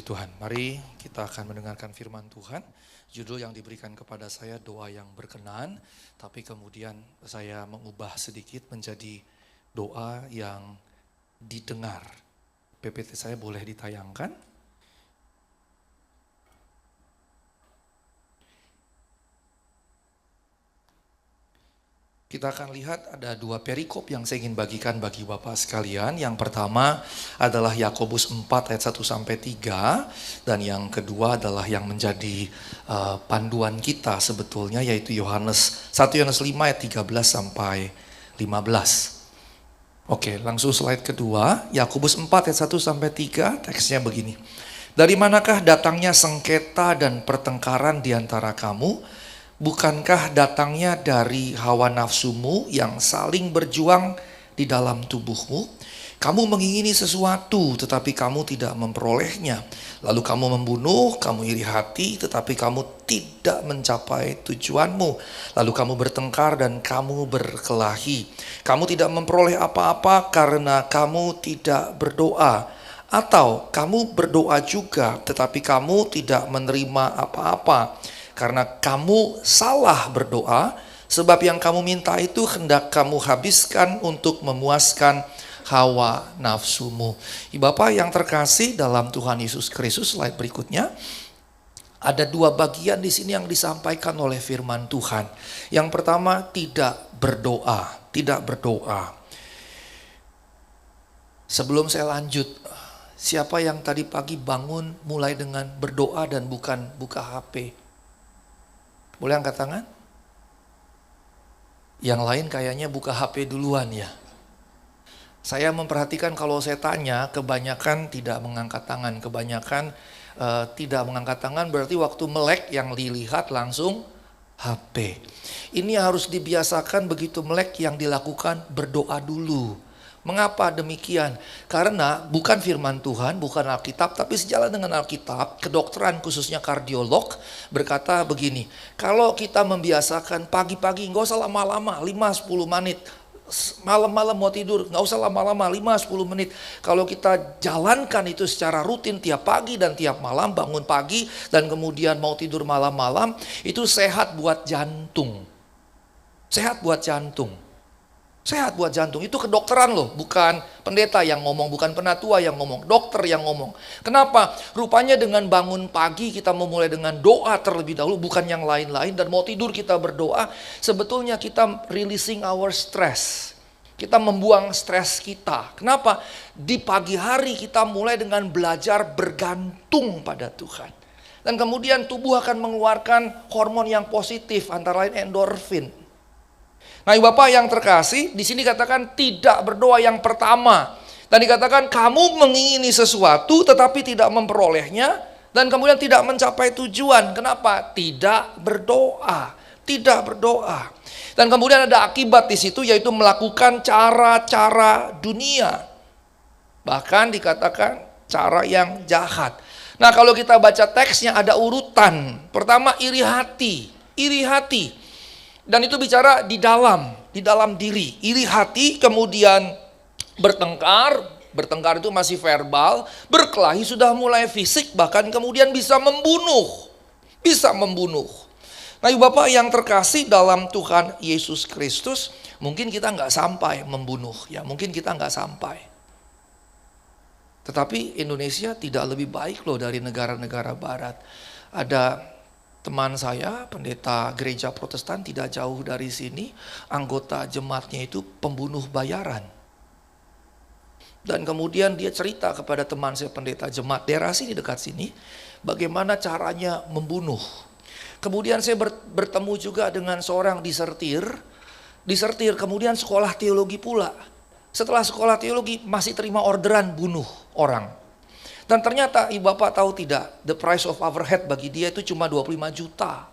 Tuhan, mari kita akan mendengarkan firman Tuhan. Judul yang diberikan kepada saya doa yang berkenan, tapi kemudian saya mengubah sedikit menjadi doa yang didengar. PPT saya boleh ditayangkan? Kita akan lihat ada dua perikop yang saya ingin bagikan bagi Bapak sekalian. Yang pertama adalah Yakobus 4 ayat 1 sampai 3 dan yang kedua adalah yang menjadi panduan kita sebetulnya, yaitu 1 Yohanes 5 ayat 13 sampai 15. Oke, langsung slide kedua, Yakobus 4 ayat 1 sampai 3, teksnya begini. Dari manakah datangnya sengketa dan pertengkaran di antara kamu? Bukankah datangnya dari hawa nafsumu yang saling berjuang di dalam tubuhmu? Kamu mengingini sesuatu tetapi kamu tidak memperolehnya. Lalu kamu membunuh, kamu iri hati tetapi kamu tidak mencapai tujuanmu. Lalu kamu bertengkar dan kamu berkelahi. Kamu tidak memperoleh apa-apa karena kamu tidak berdoa. Atau kamu berdoa juga tetapi kamu tidak menerima apa-apa. Karena kamu salah berdoa, sebab yang kamu minta itu hendak kamu habiskan untuk memuaskan hawa nafsumu. Bapak yang terkasih dalam Tuhan Yesus Kristus, slide berikutnya. Ada dua bagian di sini yang disampaikan oleh firman Tuhan. Yang pertama, tidak berdoa. Sebelum saya lanjut, siapa yang tadi pagi bangun mulai dengan berdoa dan bukan buka HP? Boleh angkat tangan? Yang lain kayaknya buka HP duluan ya. Saya memperhatikan kalau saya tanya, kebanyakan tidak mengangkat tangan. Kebanyakan tidak mengangkat tangan berarti waktu melek yang dilihat langsung HP. Ini harus dibiasakan begitu melek yang dilakukan berdoa dulu. Mengapa demikian? Karena bukan firman Tuhan, bukan Alkitab, tapi sejalan dengan Alkitab, kedokteran khususnya kardiolog berkata begini, kalau kita membiasakan pagi-pagi nggak usah lama-lama, 5-10 menit, malam-malam mau tidur nggak usah lama-lama, 5-10 menit. Kalau kita jalankan itu secara rutin tiap pagi dan tiap malam, bangun pagi dan kemudian mau tidur malam-malam, itu sehat buat jantung. Sehat buat jantung. Sehat buat jantung, itu kedokteran loh, bukan pendeta yang ngomong, bukan penatua yang ngomong, dokter yang ngomong. Kenapa? Rupanya dengan bangun pagi kita memulai dengan doa terlebih dahulu, bukan yang lain-lain, dan mau tidur kita berdoa, sebetulnya kita releasing our stress. Kita membuang stres kita. Kenapa? Di pagi hari kita mulai dengan belajar bergantung pada Tuhan. Dan kemudian tubuh akan mengeluarkan hormon yang positif, antara lain endorfin. Nah, Bapak yang terkasih, di sini katakan tidak berdoa yang pertama. Dan dikatakan kamu mengingini sesuatu tetapi tidak memperolehnya dan kemudian tidak mencapai tujuan. Kenapa? Tidak berdoa. Tidak berdoa. Dan kemudian ada akibat di situ, yaitu melakukan cara-cara dunia. Bahkan dikatakan cara yang jahat. Nah, kalau kita baca teksnya ada urutan. Pertama, iri hati. Iri hati. Dan itu bicara di dalam diri. Iri hati, kemudian bertengkar itu masih verbal, berkelahi sudah mulai fisik, bahkan kemudian bisa membunuh. Nah, Bapak yang terkasih dalam Tuhan Yesus Kristus, mungkin kita nggak sampai membunuh, ya mungkin kita nggak sampai. Tetapi Indonesia tidak lebih baik loh dari negara-negara Barat. Ada teman saya, pendeta gereja Protestan tidak jauh dari sini, anggota jemaatnya itu pembunuh bayaran. Dan kemudian dia cerita kepada teman saya, pendeta jemaat daerah sini dekat sini, bagaimana caranya membunuh. Kemudian saya bertemu juga dengan seorang disertir kemudian sekolah teologi pula. Setelah sekolah teologi masih terima orderan bunuh orang. Dan ternyata ibu bapak tahu tidak, the price of our head bagi dia itu cuma 25 juta.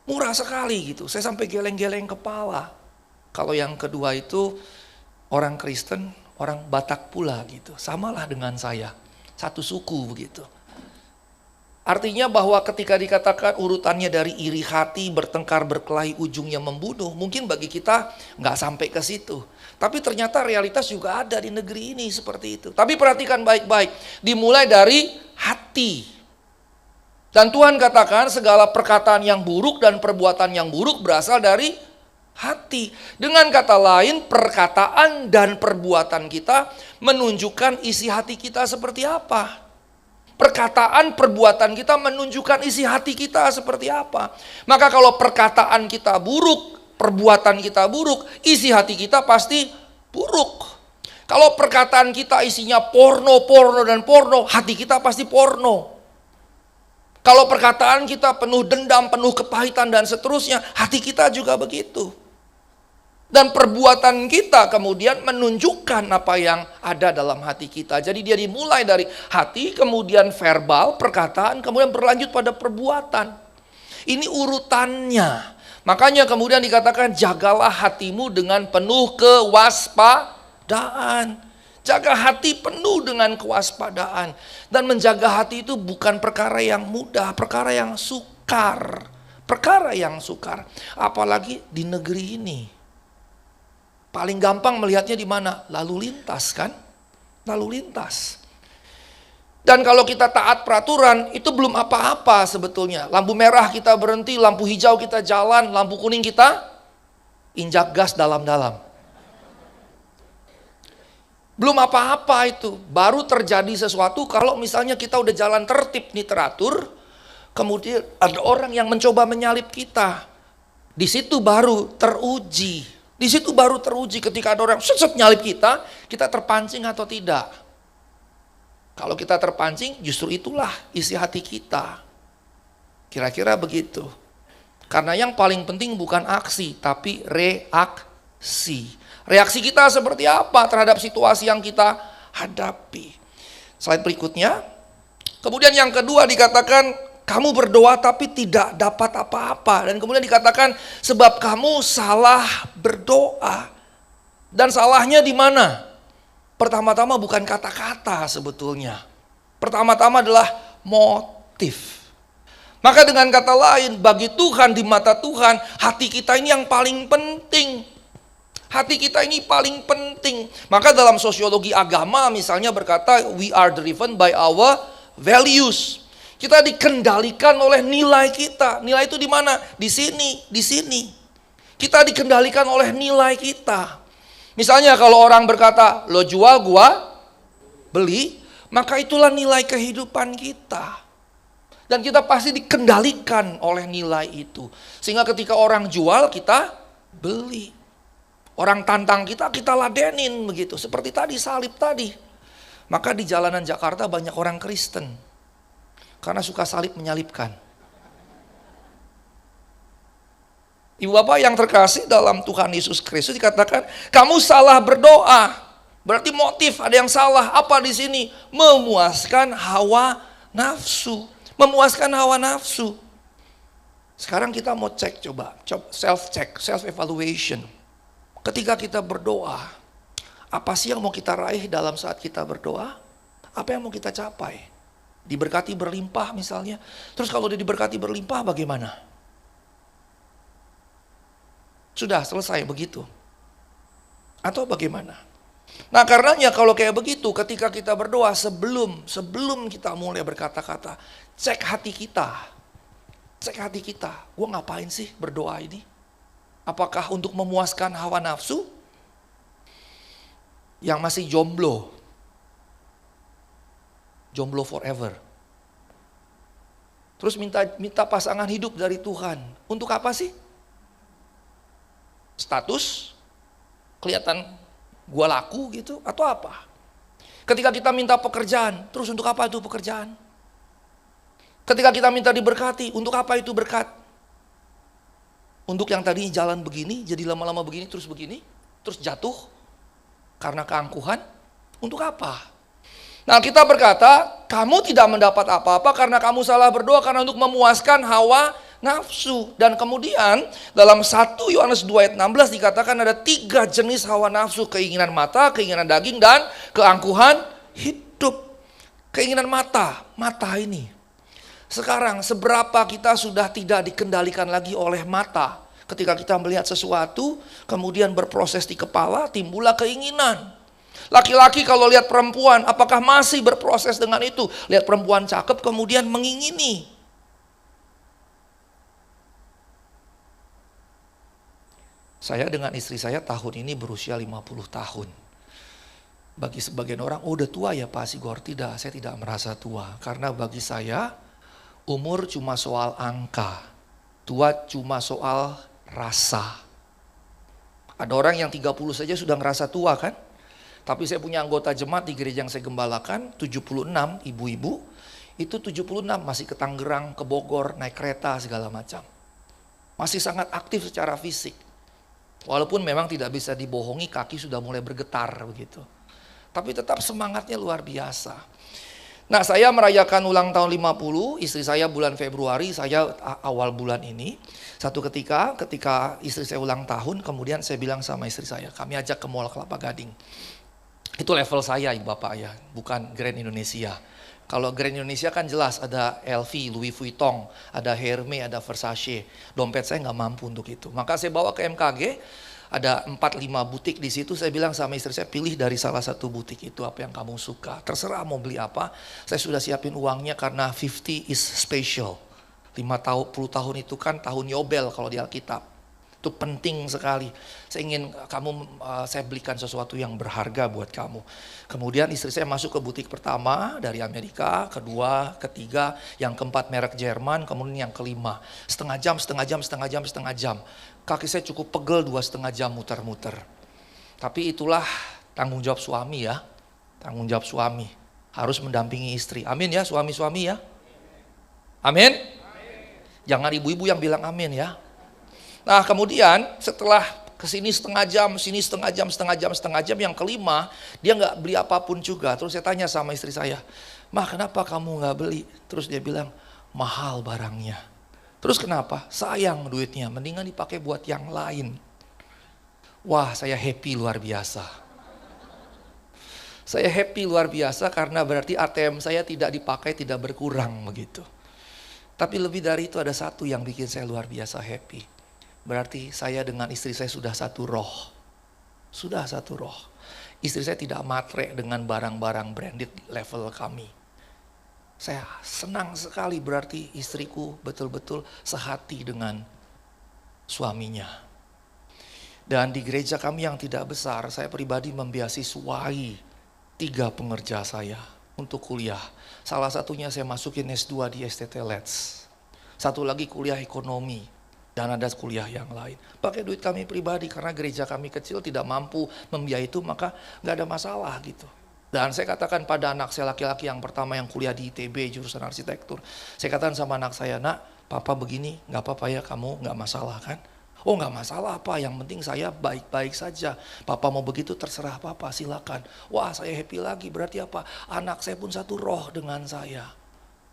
Murah sekali gitu, saya sampai geleng-geleng kepala. Kalau yang kedua itu orang Kristen, orang Batak pula gitu, samalah dengan saya, satu suku begitu. Artinya bahwa ketika dikatakan urutannya dari iri hati, bertengkar, berkelahi, ujungnya membunuh, mungkin bagi kita nggak sampai ke situ. Tapi ternyata realitas juga ada di negeri ini seperti itu. Tapi perhatikan baik-baik, dimulai dari hati. Dan Tuhan katakan segala perkataan yang buruk dan perbuatan yang buruk berasal dari hati. Dengan kata lain, perkataan dan perbuatan kita menunjukkan isi hati kita seperti apa. Perkataan, perbuatan kita menunjukkan isi hati kita seperti apa. Maka kalau perkataan kita buruk, perbuatan kita buruk, isi hati kita pasti buruk. Kalau perkataan kita isinya porno, dan porno, hati kita pasti porno. Kalau perkataan kita penuh dendam, penuh kepahitan dan seterusnya, hati kita juga begitu. Dan perbuatan kita kemudian menunjukkan apa yang ada dalam hati kita. Jadi dia dimulai dari hati, kemudian verbal, perkataan, kemudian berlanjut pada perbuatan. Ini urutannya. Makanya kemudian dikatakan jagalah hatimu dengan penuh kewaspadaan. Jaga hati penuh dengan kewaspadaan. Dan menjaga hati itu bukan perkara yang mudah, perkara yang sukar. Perkara yang sukar. Apalagi di negeri ini. Paling gampang melihatnya di mana? Lalu lintas kan? Lalu lintas. Dan kalau kita taat peraturan, itu belum apa-apa sebetulnya. Lampu merah kita berhenti, lampu hijau kita jalan, lampu kuning kita injak gas dalam-dalam. Belum apa-apa itu. Baru terjadi sesuatu kalau misalnya kita udah jalan tertib nih, teratur, kemudian ada orang yang mencoba menyalip kita. Di situ baru teruji. Di situ baru teruji ketika ada orang nyalip kita terpancing atau tidak. Kalau kita terpancing, justru itulah isi hati kita. Kira-kira begitu. Karena yang paling penting bukan aksi, tapi reaksi. Reaksi kita seperti apa terhadap situasi yang kita hadapi. Slide berikutnya. Kemudian yang kedua dikatakan, kamu berdoa tapi tidak dapat apa-apa. Dan kemudian dikatakan sebab kamu salah berdoa. Dan salahnya di mana? Pertama-tama bukan kata-kata sebetulnya. Pertama-tama adalah motif. Maka dengan kata lain, bagi Tuhan, di mata Tuhan, hati kita ini yang paling penting. Hati kita ini paling penting. Maka dalam sosiologi agama misalnya berkata, we are driven by our values. Kita dikendalikan oleh nilai kita. Nilai itu di mana? Di sini, di sini. Kita dikendalikan oleh nilai kita. Misalnya kalau orang berkata, lo jual gua beli, maka itulah nilai kehidupan kita. Dan kita pasti dikendalikan oleh nilai itu. Sehingga ketika orang jual, kita beli. Orang tantang kita, kita ladenin begitu. Seperti tadi, salib tadi. Maka di jalanan Jakarta banyak orang Kristen. Karena suka salib menyalipkan. Ibu bapak yang terkasih dalam Tuhan Yesus Kristus dikatakan, kamu salah berdoa. Berarti motif ada yang salah. Apa di sini? Memuaskan hawa nafsu. Memuaskan hawa nafsu. Sekarang kita mau cek coba self-check, self-evaluation. Ketika kita berdoa, apa sih yang mau kita raih dalam saat kita berdoa? Apa yang mau kita capai? Diberkati berlimpah misalnya. Terus kalau dia diberkati berlimpah bagaimana? Sudah selesai begitu? Atau bagaimana? Nah karenanya kalau kayak begitu ketika kita berdoa sebelum kita mulai berkata-kata, cek hati kita. Cek hati kita. Gue ngapain sih berdoa ini? Apakah untuk memuaskan hawa nafsu? Yang masih jomblo forever. Terus minta pasangan hidup dari Tuhan. Untuk apa sih? Status? Kelihatan gua laku gitu atau apa? Ketika kita minta pekerjaan, terus untuk apa itu pekerjaan? Ketika kita minta diberkati, untuk apa itu berkat? Untuk yang tadi jalan begini, jadi lama-lama begini, terus jatuh karena keangkuhan? Untuk apa? Nah kita berkata, kamu tidak mendapat apa-apa karena kamu salah berdoa karena untuk memuaskan hawa nafsu. Dan kemudian dalam 1 Yohanes 2 ayat 16 dikatakan ada 3 jenis hawa nafsu. Keinginan mata, keinginan daging, dan keangkuhan hidup. Keinginan mata ini. Sekarang seberapa kita sudah tidak dikendalikan lagi oleh mata. Ketika kita melihat sesuatu, kemudian berproses di kepala, timbullah keinginan. Laki-laki kalau lihat perempuan, apakah masih berproses dengan itu? Lihat perempuan cakep, kemudian mengingini. Saya dengan istri saya tahun ini berusia 50 tahun. Bagi sebagian orang, oh udah tua ya Pak Sigor. Tidak, saya tidak merasa tua. Karena bagi saya, umur cuma soal angka. Tua cuma soal rasa. Ada orang yang 30 saja sudah ngerasa tua kan? Tapi saya punya anggota jemaat di gereja yang saya gembalakan, 76 ibu-ibu. Itu 76 masih ke Tangerang, ke Bogor, naik kereta segala macam. Masih sangat aktif secara fisik. Walaupun memang tidak bisa dibohongi, kaki sudah mulai bergetar begitu. Tapi tetap semangatnya luar biasa. Nah, saya merayakan ulang tahun 50, istri saya bulan Februari, saya awal bulan ini. Satu ketika istri saya ulang tahun, kemudian saya bilang sama istri saya, kami ajak ke Mall Kelapa Gading. Itu level saya, Ibu Bapak ya, bukan Grand Indonesia. Kalau Grand Indonesia kan jelas ada LV, Louis Vuitton, ada Hermes, ada Versace. Dompet saya nggak mampu untuk itu. Maka saya bawa ke MKG, ada 4-5 butik di situ. Saya bilang sama istri saya, pilih dari salah satu butik itu apa yang kamu suka. Terserah mau beli apa, saya sudah siapin uangnya karena 50 is special. 10 tahun itu kan tahun Yobel kalau di Alkitab. Itu penting sekali. Saya belikan sesuatu yang berharga buat kamu. Kemudian istri saya masuk ke butik pertama dari Amerika, kedua, ketiga, yang keempat merek Jerman, kemudian yang kelima. Setengah jam. Kaki saya cukup pegel 2,5 jam muter-muter. Tapi itulah tanggung jawab suami ya. Tanggung jawab suami. Harus mendampingi istri. Amin ya suami-suami ya. Amin. Jangan ibu-ibu yang bilang amin ya. Nah kemudian setelah kesini setengah jam, yang kelima dia nggak beli apapun juga. Terus saya tanya sama istri saya, "Mah kenapa kamu nggak beli?" Terus dia bilang, "Mahal barangnya." Terus kenapa? "Sayang duitnya, mendingan dipakai buat yang lain." Wah saya happy luar biasa. Saya happy luar biasa karena berarti ATM saya tidak dipakai, tidak berkurang begitu. Tapi lebih dari itu ada satu yang bikin saya luar biasa happy. Berarti saya dengan istri saya sudah satu roh. Sudah satu roh. Istri saya tidak matre dengan barang-barang branded level kami. Saya senang sekali berarti istriku betul-betul sehati dengan suaminya. Dan di gereja kami yang tidak besar, saya pribadi membiasiswai 3 pengerja saya untuk kuliah. Salah satunya saya masukin S2 di STT Let's. Satu lagi kuliah ekonomi. Dan ada kuliah yang lain. Pakai duit kami pribadi karena gereja kami kecil tidak mampu membiayai itu, maka nggak ada masalah gitu. Dan saya katakan pada anak saya laki-laki yang pertama yang kuliah di ITB jurusan arsitektur. Saya katakan sama anak saya, "Nak, papa begini, nggak apa-apa ya kamu, nggak masalah kan?" "Oh nggak masalah apa, yang penting saya baik-baik saja. Papa mau begitu terserah papa, silakan." Wah saya happy lagi, berarti apa? Anak saya pun satu roh dengan saya.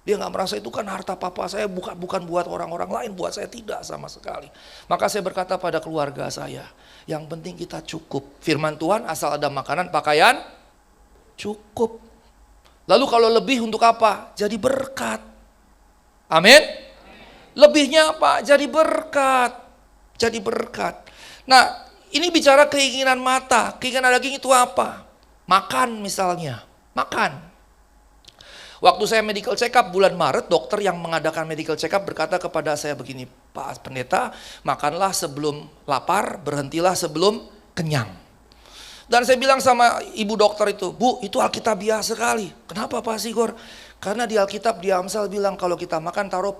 Dia nggak merasa itu kan harta papa saya, bukan buat orang-orang lain, buat saya tidak sama sekali. Maka saya berkata pada keluarga saya, yang penting kita cukup. Firman Tuhan, asal ada makanan, pakaian, cukup. Lalu kalau lebih untuk apa? Jadi berkat. Amin. Lebihnya apa? Jadi berkat. Jadi berkat. Nah, ini bicara keinginan mata. Keinginan daging itu apa? Makan misalnya. Makan. Waktu saya medical check up bulan Maret, dokter yang mengadakan medical check up berkata kepada saya begini, "Pak Pendeta, makanlah sebelum lapar, berhentilah sebelum kenyang." Dan saya bilang sama ibu dokter itu, "Bu, itu alkitabiah sekali." "Kenapa Pak Sigor?" "Karena di Alkitab di Amsal bilang kalau kita makan taruh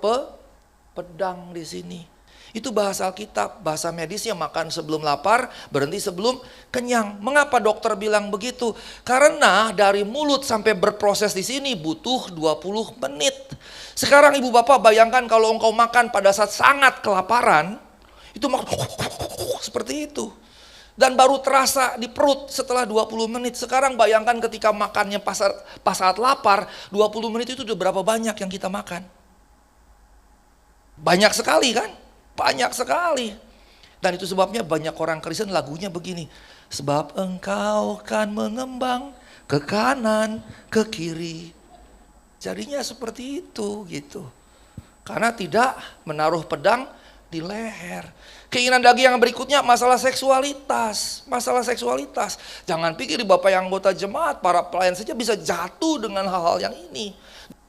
pedang di sini." Itu bahasa Alkitab, bahasa medisnya makan sebelum lapar, berhenti sebelum kenyang. Mengapa dokter bilang begitu? Karena dari mulut sampai berproses di sini butuh 20 menit. Sekarang ibu bapak bayangkan kalau engkau makan pada saat sangat kelaparan, itu makan seperti itu. Dan baru terasa di perut setelah 20 menit. Sekarang bayangkan ketika makannya pas saat lapar, 20 menit itu udah berapa banyak yang kita makan? Banyak sekali kan? Banyak sekali. Dan itu sebabnya banyak orang Kristen lagunya begini. Sebab engkau kan mengembang ke kanan, ke kiri. Jadinya seperti itu gitu. Karena tidak menaruh pedang di leher. Keinginan daging yang berikutnya masalah seksualitas. Masalah seksualitas. Jangan pikir Bapak yang anggota jemaat, para pelayan saja bisa jatuh dengan hal-hal yang ini.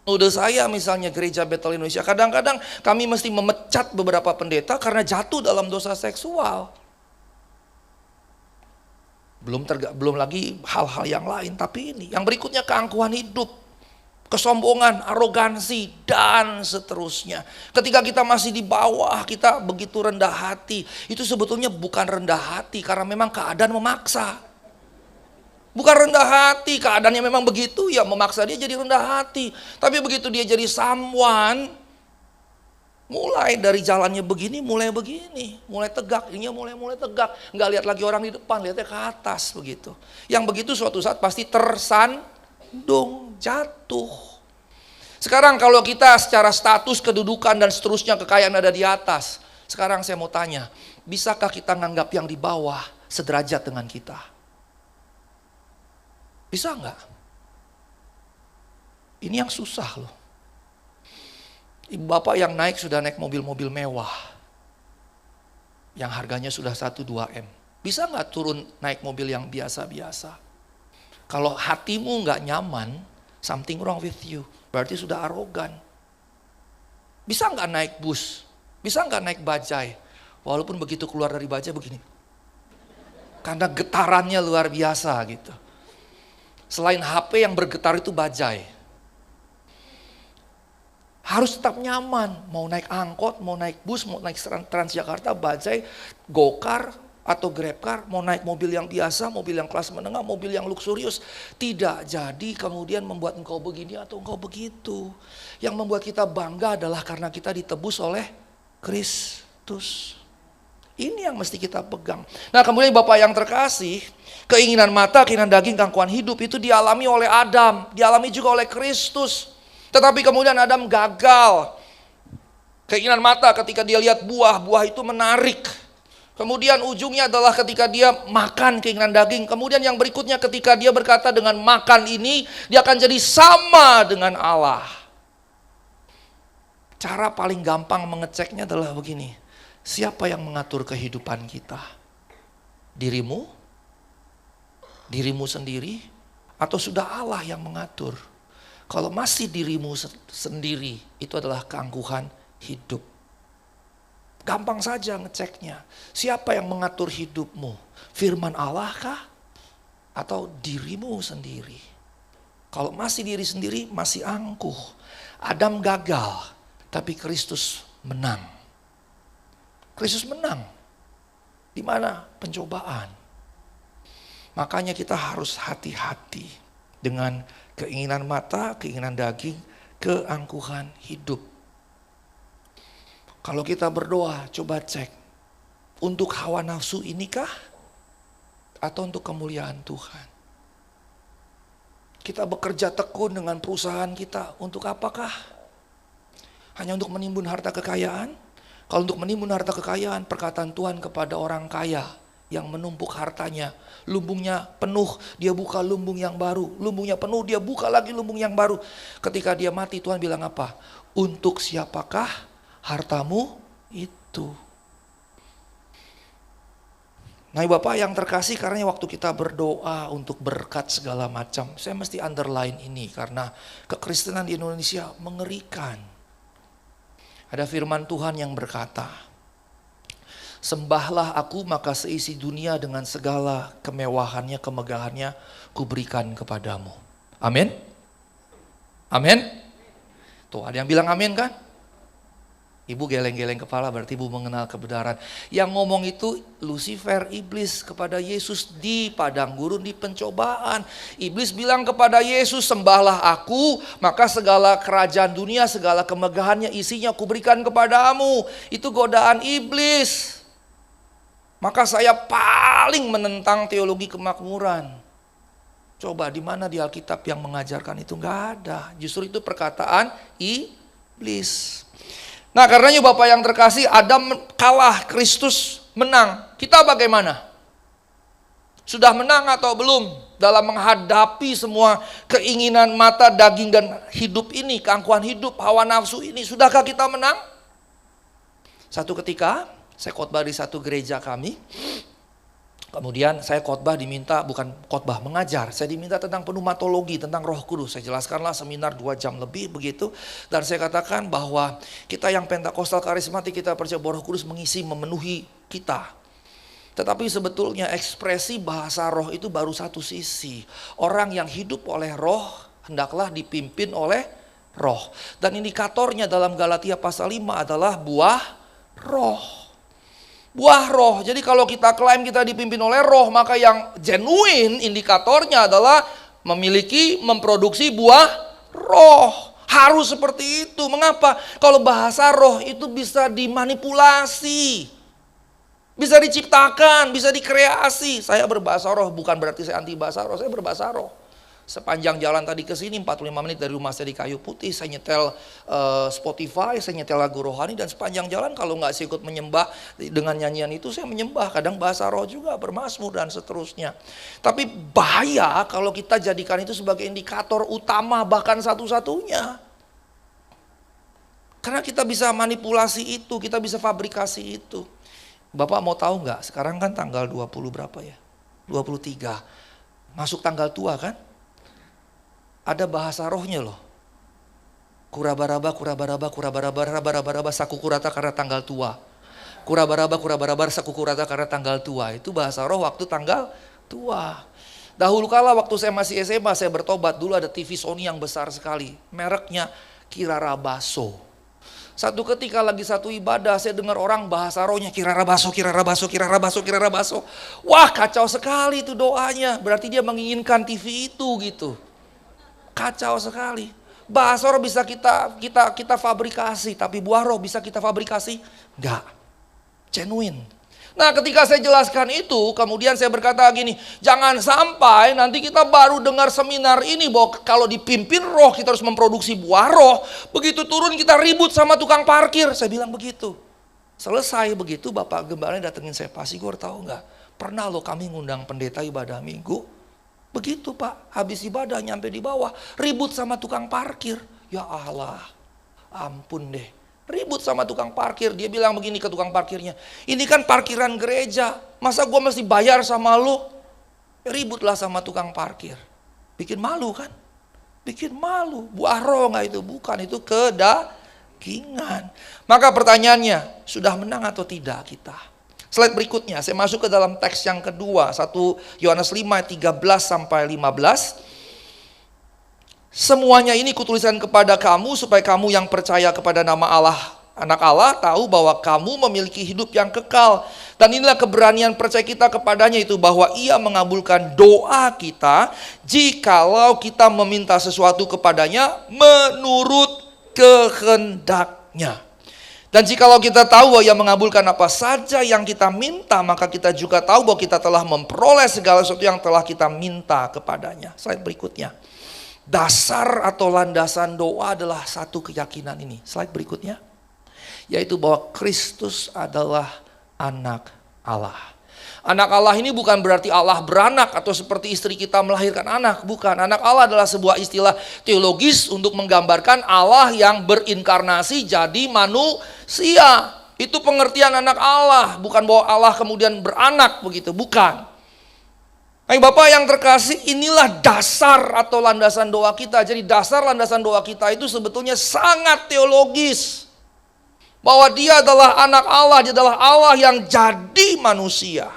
Udah saya misalnya gereja Bethel Indonesia, kadang-kadang kami mesti memecat beberapa pendeta karena jatuh dalam dosa seksual. Belum lagi hal-hal yang lain, tapi ini. Yang berikutnya keangkuhan hidup, kesombongan, arogansi, dan seterusnya. Ketika kita masih di bawah, kita begitu rendah hati. Itu sebetulnya bukan rendah hati, karena memang keadaan memaksa. Bukan rendah hati, keadaannya memang begitu, ya memaksa dia jadi rendah hati. Tapi begitu dia jadi someone, mulai dari jalannya begini, mulai tegak, ininya mulai tegak. Nggak lihat lagi orang di depan, lihatnya ke atas begitu. Yang begitu suatu saat pasti tersandung, jatuh. Sekarang kalau kita secara status, kedudukan dan seterusnya kekayaan ada di atas. Sekarang saya mau tanya, bisakah kita nganggap yang di bawah sederajat dengan kita? Bisa nggak? Ini yang susah loh. Ibu bapak yang sudah naik mobil-mobil mewah. Yang harganya sudah 1-2 M. Bisa nggak turun naik mobil yang biasa-biasa? Kalau hatimu nggak nyaman, something wrong with you. Berarti sudah arogan. Bisa nggak naik bus? Bisa nggak naik bajai? Walaupun begitu keluar dari bajai begini. Karena getarannya luar biasa gitu. Selain HP yang bergetar itu bajai. Harus tetap nyaman. Mau naik angkot, mau naik bus, mau naik Transjakarta, bajai, gokar atau grabcar, mau naik mobil yang biasa, mobil yang kelas menengah, mobil yang luksurius. Tidak jadi kemudian membuat engkau begini atau engkau begitu. Yang membuat kita bangga adalah karena kita ditebus oleh Kristus. Ini yang mesti kita pegang. Nah kemudian Bapak yang terkasih, keinginan mata, keinginan daging, keangkuhan hidup itu dialami oleh Adam, dialami juga oleh Kristus. Tetapi kemudian Adam gagal. Keinginan mata ketika dia lihat buah itu menarik. Kemudian ujungnya adalah ketika dia makan keinginan daging. Kemudian yang berikutnya ketika dia berkata dengan makan ini, dia akan jadi sama dengan Allah. Cara paling gampang mengeceknya adalah begini. Siapa yang mengatur kehidupan kita? Dirimu? Dirimu sendiri? Atau sudah Allah yang mengatur? Kalau masih dirimu sendiri, itu adalah keangkuhan hidup. Gampang saja ngeceknya. Siapa yang mengatur hidupmu? Firman Allah kah? Atau dirimu sendiri? Kalau masih diri sendiri, masih angkuh. Adam gagal, tapi Kristus menang. Kristus menang. Di mana? Pencobaan. Makanya kita harus hati-hati dengan keinginan mata, keinginan daging, keangkuhan hidup. Kalau kita berdoa, coba cek. Untuk hawa nafsu inikah? Atau untuk kemuliaan Tuhan? Kita bekerja tekun dengan perusahaan kita. Untuk apakah? Hanya untuk menimbun harta kekayaan? Kalau untuk menimbun harta kekayaan, perkataan Tuhan kepada orang kaya yang menumpuk hartanya, lumbungnya penuh, dia buka lumbung yang baru. Lumbungnya penuh, dia buka lagi lumbung yang baru. Ketika dia mati, Tuhan bilang apa? Untuk siapakah hartamu itu? Nah Bapak yang terkasih, karena waktu kita berdoa untuk berkat segala macam, saya mesti underline ini karena kekristenan di Indonesia mengerikan. Ada firman Tuhan yang berkata, sembahlah aku maka seisi dunia dengan segala kemewahannya, kemegahannya kuberikan kepadamu. Amin? Amin? Tuh ada yang bilang amin kan? Ibu geleng-geleng kepala berarti ibu mengenal kebenaran. Yang ngomong itu Lucifer, iblis kepada Yesus di padang gurun di pencobaan. Iblis bilang kepada Yesus, sembahlah aku maka segala kerajaan dunia, segala kemegahannya isinya kuberikan kepadamu. Itu godaan iblis. Maka saya paling menentang teologi kemakmuran. Coba di mana di Alkitab yang mengajarkan itu? Nggak ada. Justru itu perkataan iblis. Nah karenanya Bapak yang terkasih, Adam kalah, Kristus menang. Kita bagaimana? Sudah menang atau belum? dalam menghadapi semua keinginan mata, daging, dan hidup ini, keangkuhan hidup, hawa nafsu ini. Sudahkah kita menang? Satu ketika, saya khotbah di satu gereja kami. Kemudian saya khotbah diminta, bukan khotbah, mengajar. Saya diminta tentang pneumatologi, tentang Roh Kudus. Saya jelaskanlah seminar 2 jam lebih begitu. Dan saya katakan bahwa kita yang Pentakosta karismatik, kita percaya bahwa Roh Kudus mengisi, memenuhi kita. Tetapi sebetulnya ekspresi bahasa roh itu baru satu sisi. Orang yang hidup oleh roh hendaklah dipimpin oleh roh. Dan indikatornya dalam Galatia pasal 5 adalah buah roh. Buah roh. Jadi kalau kita klaim kita dipimpin oleh roh, maka yang genuine indikatornya adalah memproduksi buah roh. Harus seperti itu. Mengapa? Kalau bahasa roh itu bisa dimanipulasi. Bisa diciptakan, bisa dikreasi. Saya berbahasa roh, bukan berarti saya anti bahasa roh, saya berbahasa roh. Sepanjang jalan tadi ke sini 45 menit dari rumah saya di Kayu Putih, saya nyetel Spotify, saya nyetel lagu rohani, dan sepanjang jalan kalau nggak saya ikut menyembah dengan nyanyian itu, saya menyembah, kadang bahasa roh juga, bermazmur dan seterusnya. Tapi bahaya kalau kita jadikan itu sebagai indikator utama, bahkan satu-satunya. Karena kita bisa manipulasi itu, kita bisa fabrikasi itu. Bapak mau tahu nggak? Sekarang kan tanggal 20 berapa ya? 23. Masuk tanggal tua kan? Ada bahasa rohnya loh. Kurabaraba, kurabaraba, kurabaraba, sakukurata karena tanggal tua. Kurabaraba, sakukurata karena tanggal tua. Itu bahasa roh waktu tanggal tua. Dahulu kala waktu saya masih SMA, saya bertobat. Dulu ada TV Sony yang besar sekali. Mereknya Kirarabaso. Satu ketika lagi satu ibadah, saya dengar orang bahasa rohnya Kirarabaso, Kirarabaso, Kirarabaso, Kirarabaso. Wah, kacau sekali itu doanya. Berarti dia menginginkan TV itu gitu. Kacau sekali. Bahasa roh bisa kita fabrikasi, tapi buah roh bisa kita fabrikasi? Enggak. Genuine. Nah, ketika saya jelaskan itu, kemudian saya berkata gini, jangan sampai nanti kita baru dengar seminar ini bahwa kalau dipimpin roh kita harus memproduksi buah roh, begitu turun kita ribut sama tukang parkir. Saya bilang begitu. Selesai begitu, Bapak Gembalanya datengin saya, Pak Sigor, tahu nggak? Pernah loh kami ngundang pendeta ibadah minggu. Begitu Pak, habis ibadah nyampe di bawah, ribut sama tukang parkir. Ya Allah, ampun deh. Ribut sama tukang parkir, dia bilang begini ke tukang parkirnya, ini kan parkiran gereja, masa gua mesti bayar sama lu? Ributlah sama tukang parkir. Bikin malu kan? Bikin malu. Buah roh nggak itu? Bukan, itu kedagingan. Maka pertanyaannya, sudah menang atau tidak kita? Slide berikutnya, saya masuk ke dalam teks yang kedua, 1 Yohanes 5, 13 sampai 15. Semuanya ini kutuliskan kepada kamu, supaya kamu yang percaya kepada nama Allah, Anak Allah, tahu bahwa kamu memiliki hidup yang kekal. Dan inilah keberanian percaya kita kepadanya itu, bahwa Ia mengabulkan doa kita, jikalau kita meminta sesuatu kepadanya menurut kehendaknya. Dan jikalau kita tahu bahwa Ia mengabulkan apa saja yang kita minta, maka kita juga tahu bahwa kita telah memperoleh segala sesuatu yang telah kita minta kepadanya. Slide berikutnya. Dasar atau landasan doa adalah satu keyakinan ini. Slide berikutnya. Yaitu bahwa Kristus adalah anak Allah. Anak Allah ini bukan berarti Allah beranak atau seperti istri kita melahirkan anak. Bukan, anak Allah adalah sebuah istilah teologis untuk menggambarkan Allah yang berinkarnasi jadi manusia. Itu pengertian anak Allah, bukan bahwa Allah kemudian beranak begitu, bukan. Bapak yang terkasih, inilah dasar atau landasan doa kita. Jadi dasar landasan doa kita itu sebetulnya sangat teologis. Bahwa Dia adalah anak Allah, Dia adalah Allah yang jadi manusia.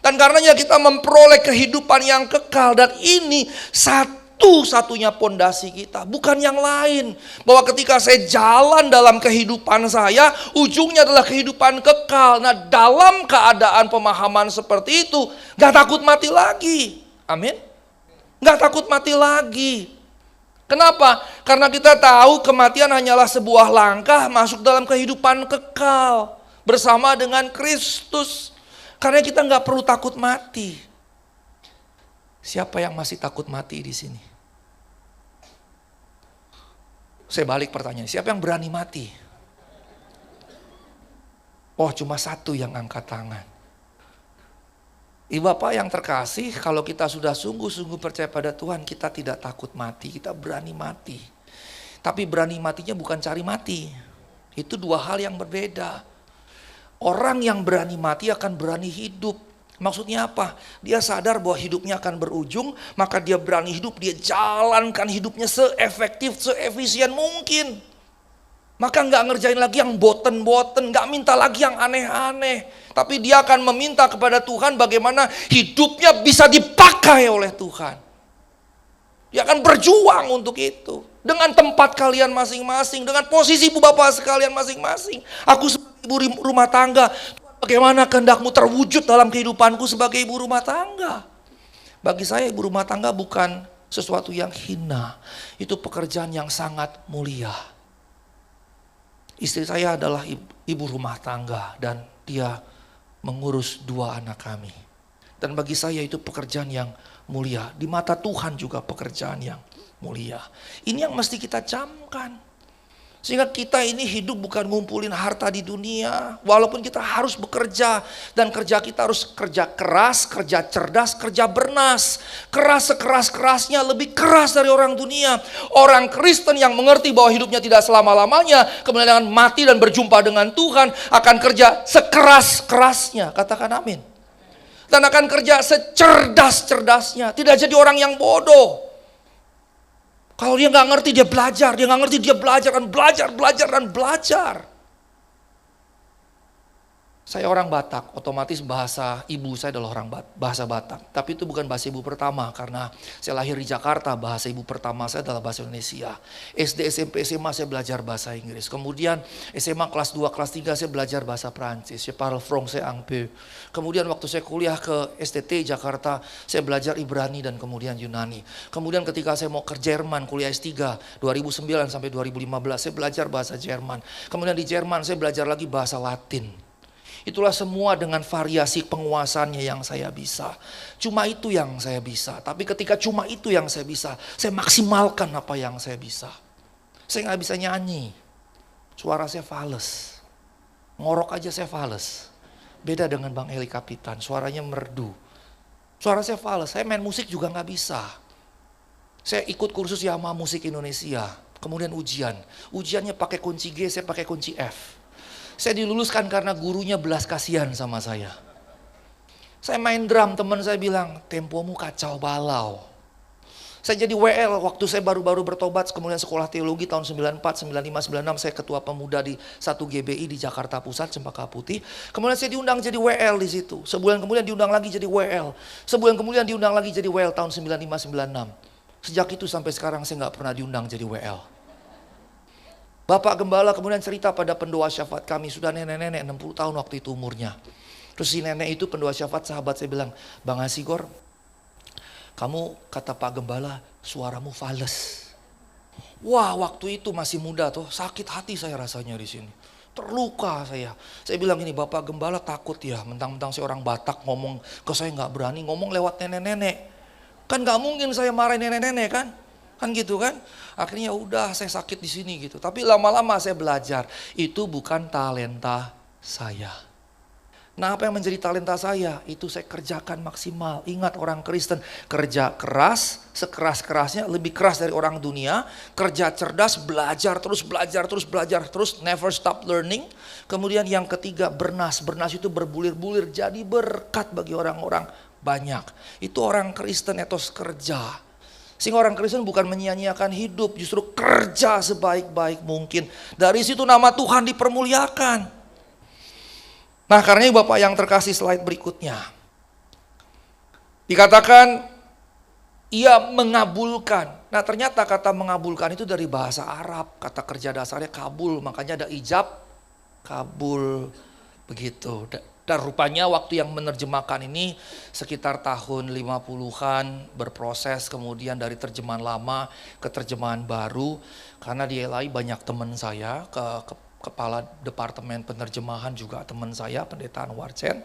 Dan karenanya kita memperoleh kehidupan yang kekal. Dan ini satu-satunya pondasi kita, bukan yang lain. Bahwa ketika saya jalan dalam kehidupan saya, ujungnya adalah kehidupan kekal. Nah, dalam keadaan pemahaman seperti itu, gak takut mati lagi. Amin. Gak takut mati lagi. Kenapa? Karena kita tahu kematian hanyalah sebuah langkah masuk dalam kehidupan kekal bersama dengan Kristus. Karena kita nggak perlu takut mati. Siapa yang masih takut mati di sini? Saya balik pertanyaan, siapa yang berani mati? Oh, cuma satu yang angkat tangan. Ibu Bapak yang terkasih, kalau kita sudah sungguh-sungguh percaya pada Tuhan, kita tidak takut mati, kita berani mati. Tapi berani matinya bukan cari mati. Itu dua hal yang berbeda. Orang yang berani mati akan berani hidup. Maksudnya apa? Dia sadar bahwa hidupnya akan berujung, maka dia berani hidup, dia jalankan hidupnya seefektif, seefisien mungkin. Maka nggak ngerjain lagi yang boten-boten, nggak minta lagi yang aneh-aneh. Tapi dia akan meminta kepada Tuhan bagaimana hidupnya bisa dipakai oleh Tuhan. Dia akan berjuang untuk itu. Dengan tempat kalian masing-masing, dengan posisi ibu bapak sekalian masing-masing. Aku sebagai ibu rumah tangga, bagaimana kehendakmu terwujud dalam kehidupanku sebagai ibu rumah tangga. Bagi saya ibu rumah tangga bukan sesuatu yang hina. Itu pekerjaan yang sangat mulia. Istri saya adalah ibu rumah tangga dan dia mengurus 2 anak kami. Dan bagi saya itu pekerjaan yang mulia. Di mata Tuhan juga pekerjaan yang mulia. Ini yang mesti kita camkan. Sehingga kita ini hidup bukan ngumpulin harta di dunia. Walaupun kita harus bekerja. Dan kerja kita harus kerja keras, kerja cerdas, kerja bernas. Keras sekeras-kerasnya, lebih keras dari orang dunia. Orang Kristen yang mengerti bahwa hidupnya tidak selama-lamanya. Kemudian akan mati dan berjumpa dengan Tuhan. Akan kerja sekeras-kerasnya. Katakan amin. Dan akan kerja secerdas-cerdasnya. Tidak jadi orang yang bodoh. Kalau dia nggak ngerti dia belajar, dia nggak ngerti dia belajar dan belajar. Saya orang Batak, otomatis bahasa ibu saya adalah bahasa Batak. Tapi itu bukan bahasa ibu pertama karena saya lahir di Jakarta, bahasa ibu pertama saya adalah bahasa Indonesia. SD, SMP, SMA saya belajar bahasa Inggris. Kemudian SMA kelas 2, kelas 3 saya belajar bahasa Prancis. Je parle français un peu. Kemudian waktu saya kuliah ke STT Jakarta, saya belajar Ibrani dan kemudian Yunani. Kemudian ketika saya mau ke Jerman, kuliah S3, 2009 sampai 2015, saya belajar bahasa Jerman. Kemudian di Jerman saya belajar lagi bahasa Latin. Itulah semua dengan variasi penguasaannya yang saya bisa. Cuma itu yang saya bisa. Tapi ketika cuma itu yang saya bisa, saya maksimalkan apa yang saya bisa. Saya nggak bisa nyanyi. Suara saya fales. Ngorok aja saya fales. Beda dengan Bang Eli Kapitan, suaranya merdu. Suara saya fales, saya main musik juga nggak bisa. Saya ikut kursus Yamaha Musik Indonesia. Kemudian ujian. Ujiannya pakai kunci G, saya pakai kunci F. Saya diluluskan karena gurunya belas kasihan sama saya. Saya main drum, teman saya bilang, tempomu kacau balau. Saya jadi WL waktu saya baru-baru bertobat, kemudian sekolah teologi tahun 94, 95, 96, saya ketua pemuda di 1 GBI di Jakarta Pusat, Cempaka Putih. Kemudian saya diundang jadi WL di situ. Sebulan kemudian diundang lagi jadi WL. Sebulan kemudian diundang lagi jadi WL tahun 95, 96. Sejak itu sampai sekarang saya nggak pernah diundang jadi WL. Bapak Gembala kemudian cerita pada pendoa syafaat kami, sudah nenek-nenek 60 tahun waktu itu umurnya. Terus si nenek itu pendoa syafaat sahabat saya bilang, Bang Asigor, kamu kata Pak Gembala suaramu fales. Wah waktu itu masih muda tuh, sakit hati saya rasanya di sini. Terluka saya. Saya bilang ini Bapak Gembala takut ya, mentang-mentang saya orang Batak ngomong ke saya nggak berani ngomong lewat nenek-nenek. Kan nggak mungkin saya marahin nenek-nenek kan? Kan gitu kan? Akhirnya udah saya sakit di sini gitu. Tapi lama-lama saya belajar, itu bukan talenta saya. Nah apa yang menjadi talenta saya? Itu saya kerjakan maksimal. Ingat orang Kristen, kerja keras, sekeras-kerasnya, lebih keras dari orang dunia. Kerja cerdas, belajar terus, never stop learning. Kemudian yang ketiga bernas. Bernas itu berbulir-bulir jadi berkat bagi orang-orang banyak. Itu orang Kristen etos kerja. Sehingga orang Kristen bukan menyia-nyiakan hidup, justru kerja sebaik-baik mungkin. Dari situ nama Tuhan dipermuliakan. Nah karena Bapak yang terkasih slide berikutnya. Dikatakan ia mengabulkan. Nah ternyata kata mengabulkan itu dari bahasa Arab. Kata kerja dasarnya kabul, makanya ada ijab, kabul, begitu. Dan rupanya waktu yang menerjemahkan ini sekitar tahun 50-an berproses, kemudian dari terjemahan lama ke terjemahan baru. Karena di LI banyak teman saya, kepala departemen penerjemahan juga teman saya, Pendeta Anwar Chen.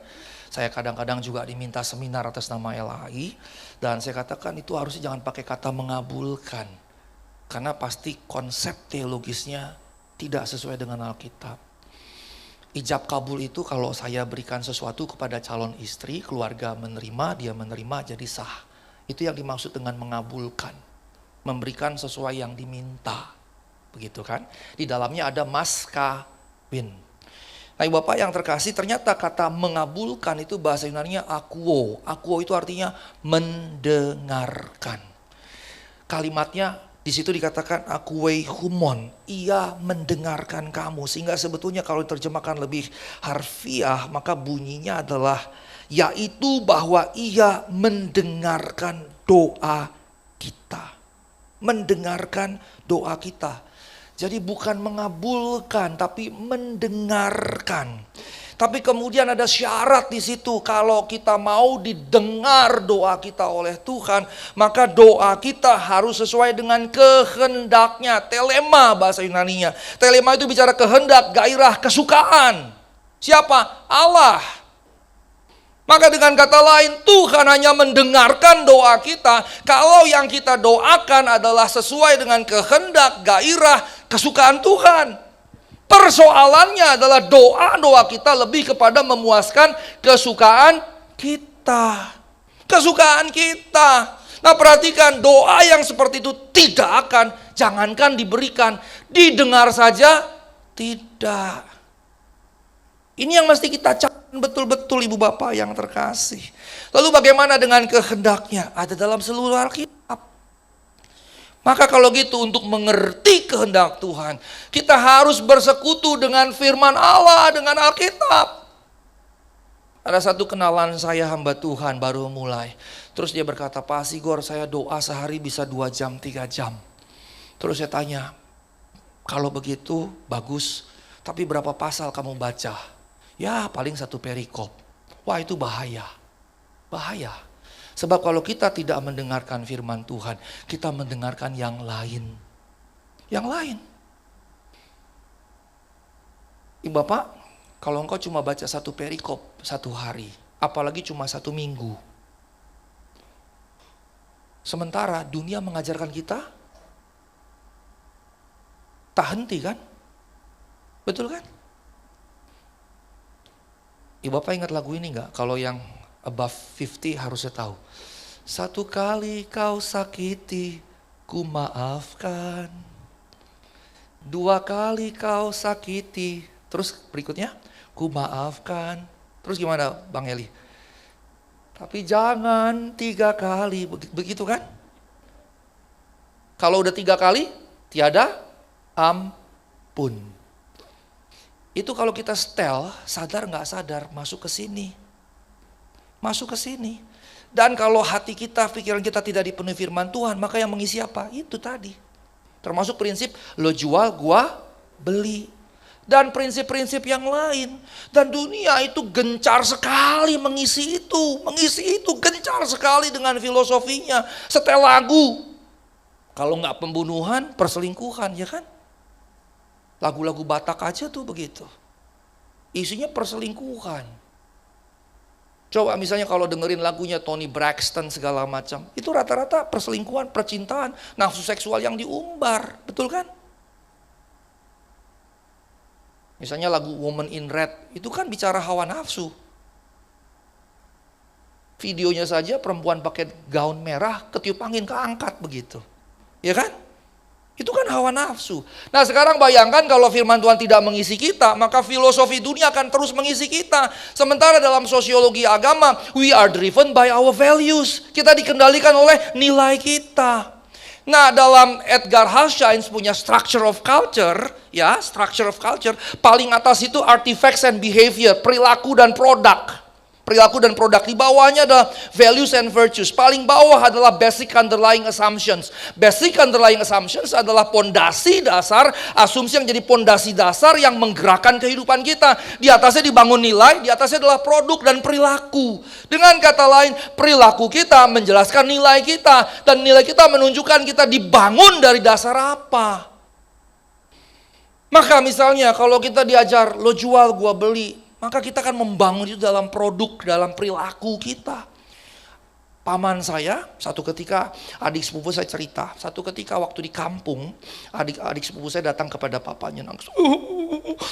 Saya kadang-kadang juga diminta seminar atas nama LAI. Dan saya katakan itu harusnya jangan pakai kata mengabulkan. Karena pasti konsep teologisnya tidak sesuai dengan Alkitab. Ijab kabul itu kalau saya berikan sesuatu kepada calon istri, keluarga menerima, dia menerima jadi sah. Itu yang dimaksud dengan mengabulkan. Memberikan sesuai yang diminta. Begitu kan? Di dalamnya ada mas kawin. Nah Bapak yang terkasih, ternyata kata mengabulkan itu bahasa Yunaninya akuo. Akuo itu artinya mendengarkan. Kalimatnya di situ dikatakan akuwei humon, ia mendengarkan kamu. Sehingga sebetulnya kalau diterjemahkan lebih harfiah, maka bunyinya adalah yaitu bahwa ia mendengarkan doa kita. Mendengarkan doa kita. Jadi bukan mengabulkan, tapi mendengarkan. Tapi kemudian ada syarat di situ, kalau kita mau didengar doa kita oleh Tuhan, maka doa kita harus sesuai dengan kehendaknya. Telema bahasa Yunaninya. Telema itu bicara kehendak, gairah, kesukaan. Siapa? Allah. Maka dengan kata lain, Tuhan hanya mendengarkan doa kita kalau yang kita doakan adalah sesuai dengan kehendak, gairah, kesukaan Tuhan. Persoalannya adalah doa-doa kita lebih kepada memuaskan kesukaan kita. Kesukaan kita. Nah perhatikan, doa yang seperti itu tidak akan, jangankan diberikan, didengar saja tidak. Ini yang mesti kita catat betul-betul Ibu Bapak yang terkasih. Lalu bagaimana dengan kehendaknya? Ada dalam seluruh Alkitab. Maka kalau gitu untuk mengerti kehendak Tuhan, kita harus bersekutu dengan firman Allah, dengan Alkitab. Ada satu kenalan saya hamba Tuhan baru mulai. Terus dia berkata, Pak Sigor saya doa sehari bisa 2 jam, 3 jam. Terus saya tanya, kalau begitu bagus, tapi berapa pasal kamu baca? Ya paling 1 perikop. Wah itu bahaya, bahaya. Sebab kalau kita tidak mendengarkan firman Tuhan, kita mendengarkan yang lain. Yang lain. Ibu Bapak, kalau engkau cuma baca 1 perikop 1 hari, apalagi cuma 1 minggu. Sementara dunia mengajarkan kita, tak henti kan? Betul kan? Ibu Bapak ingat lagu ini enggak? Kalau yang above 50 harusnya tahu. 1 kali kau sakiti, ku maafkan. 2 kali kau sakiti, terus berikutnya, ku maafkan. Terus gimana Bang Eli? Tapi jangan 3 kali, begitu kan? Kalau udah 3 kali, tiada ampun. Itu kalau kita setel, sadar nggak sadar, masuk ke sini. Masuk ke sini. Dan kalau hati kita, pikiran kita tidak dipenuhi firman Tuhan, maka yang mengisi apa? Itu tadi. Termasuk prinsip, lo jual, gua beli. Dan prinsip-prinsip yang lain. Dan dunia itu gencar sekali mengisi itu. Mengisi itu gencar sekali dengan filosofinya. Setel lagu. Kalau nggak pembunuhan, perselingkuhan, ya kan? Lagu-lagu Batak aja tuh begitu. Isinya perselingkuhan. Coba misalnya kalau dengerin lagunya Toni Braxton segala macam. Itu rata-rata perselingkuhan, percintaan, nafsu seksual yang diumbar. Betul kan? Misalnya lagu Woman in Red. Itu kan bicara hawa nafsu. Videonya saja perempuan pakai gaun merah, ketiup angin keangkat begitu. Ya kan? Itu kan hawa nafsu. Nah sekarang bayangkan kalau firman Tuhan tidak mengisi kita, maka filosofi dunia akan terus mengisi kita. Sementara dalam sosiologi agama, we are driven by our values. Kita dikendalikan oleh nilai kita. Nah dalam Edgar Hasshains punya structure of culture, ya structure of culture, paling atas itu artifacts and behavior, perilaku dan produk. Perilaku dan produk, di bawahnya adalah values and virtues. Paling bawah adalah basic underlying assumptions. Basic underlying assumptions adalah pondasi dasar, asumsi yang jadi pondasi dasar yang menggerakkan kehidupan kita. Di atasnya dibangun nilai, di atasnya adalah produk dan perilaku. Dengan kata lain, perilaku kita menjelaskan nilai kita. Dan nilai kita menunjukkan kita dibangun dari dasar apa. Maka misalnya kalau kita diajar, lo jual gua beli. Maka kita akan membangun itu dalam produk, dalam perilaku kita. Paman saya, satu ketika adik sepupu saya cerita, satu ketika waktu di kampung, adik sepupu saya datang kepada papanya langsung,